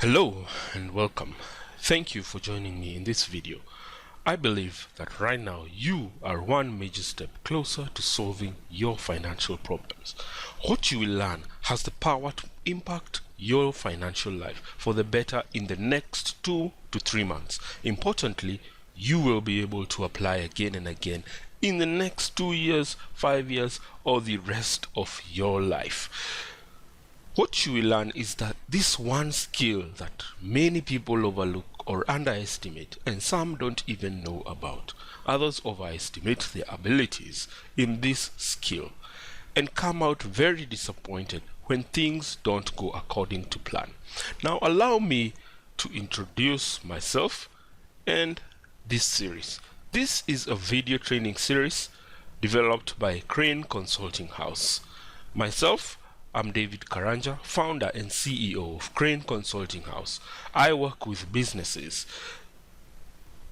Hello and welcome. Thank you for joining me in this video. I believe that right now you are one major step closer to solving your financial problems. What you will learn has the power to impact your financial life for the better in the next 2 to 3 months. Importantly, you will be able to apply again and again in the next 2 years, 5 years, or the rest of your life. What you will learn is that this one skill that many people overlook or underestimate, and some don't even know about. Others overestimate their abilities in this skill and come out very disappointed when things don't go according to plan. Now allow me to introduce myself and this series. This is a video training series developed by Crane Consulting House. Myself, I'm David Karanja, founder and CEO of Crane Consulting House. I work with businesses,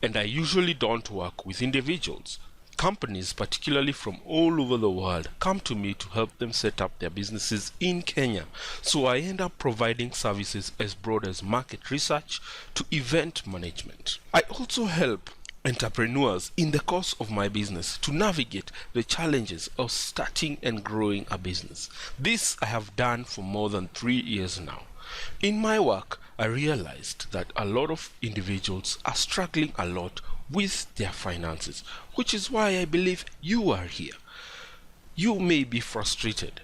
and I usually don't work with individuals. Companies, particularly from all over the world, come to me to help them set up their businesses in Kenya. So I end up providing services as broad as market research to event management. I also help entrepreneurs in the course of my business to navigate the challenges of starting and growing a business. This I have done for more than 3 years now. In my work, I realized that a lot of individuals are struggling a lot with their finances, which is why I believe you are here. You may be frustrated,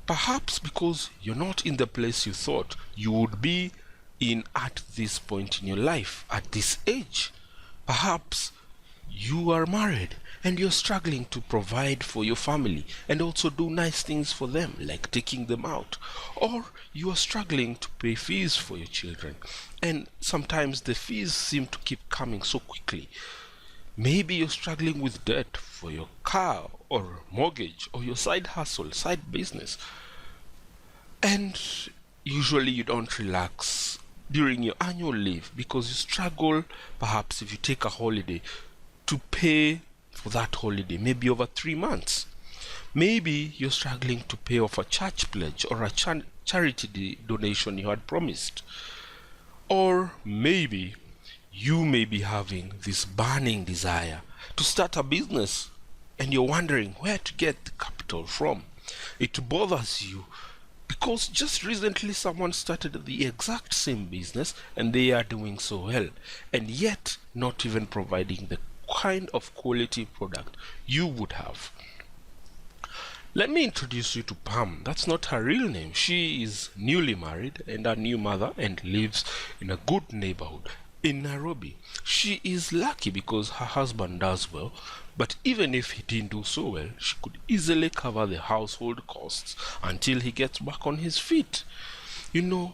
perhaps because you're not in the place you thought you would be in at this point in your life, at this age. Perhaps you are married and you're struggling to provide for your family and also do nice things for them, like taking them out. Or you are struggling to pay fees for your children, and sometimes the fees seem to keep coming so quickly. Maybe you're struggling with debt for your car or mortgage or your side hustle, side business. And usually you don't relax during your annual leave because you struggle, perhaps if you take a holiday, to pay for that holiday, maybe over 3 months. Maybe you're struggling to pay off a church pledge or a charity donation you had promised. Or maybe you may be having this burning desire to start a business and you're wondering where to get the capital from. It bothers you because just recently someone started the exact same business and they are doing so well, and yet not even providing the kind of quality product you would have. Let me introduce you to Pam. That's not her real name. She is newly married and a new mother and lives in a good neighborhood in Nairobi. She is lucky because her husband does well, but even if he didn't do so well, she could easily cover the household costs until he gets back on his feet. You know,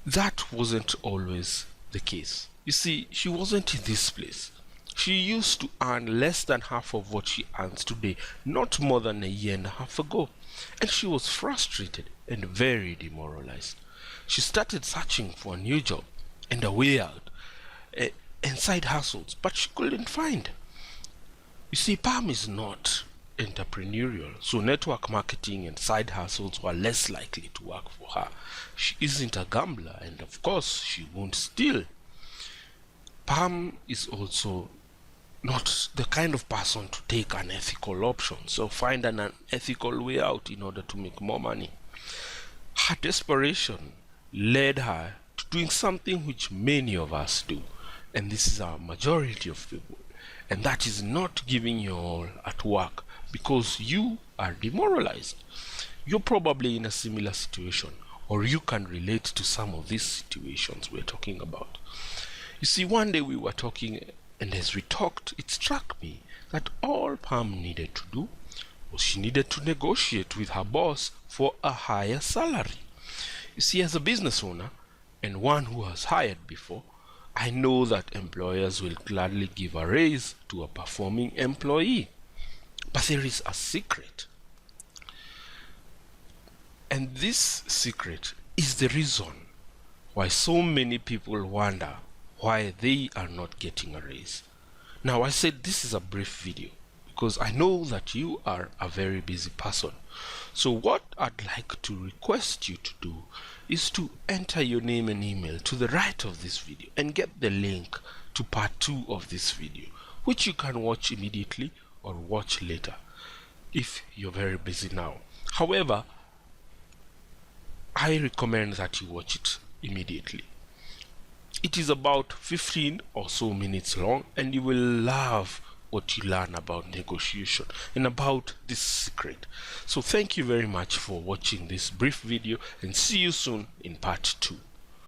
that wasn't always the case. You see, she wasn't in this place. She used to earn less than half of what she earns today, not more than a year and a half ago. And she was frustrated and very demoralized. She started searching for a new job and a way out, and side hustles, but she couldn't find. You see, Pam is not entrepreneurial, so network marketing and side hustles were less likely to work for her. She isn't a gambler, and of course, she won't steal. Pam is also not the kind of person to take unethical options or find an unethical way out in order to make more money. Her desperation led her to doing something which many of us do, and this is a majority of people, and that is not giving your all at work because you are demoralized. You're probably in a similar situation, or you can relate to some of these situations we're talking about. You see, one day we were talking, and as we talked, it struck me that all Pam needed to do was she needed to negotiate with her boss for a higher salary. You see, as a business owner, and one who has hired before, I know that employers will gladly give a raise to a performing employee. But there is a secret. And this secret is the reason why so many people wonder why they are not getting a raise. Now, I said this is a brief video because I know that you are a very busy person. So what I'd like to request you to do is to enter your name and email to the right of this video and get the link to part 2 of this video, which you can watch immediately or watch later if you're very busy now. However, I recommend that you watch it immediately. It is about 15 or so minutes long, and you will love what you learn about negotiation and about this secret. So thank you very much for watching this brief video, and see you soon in part 2.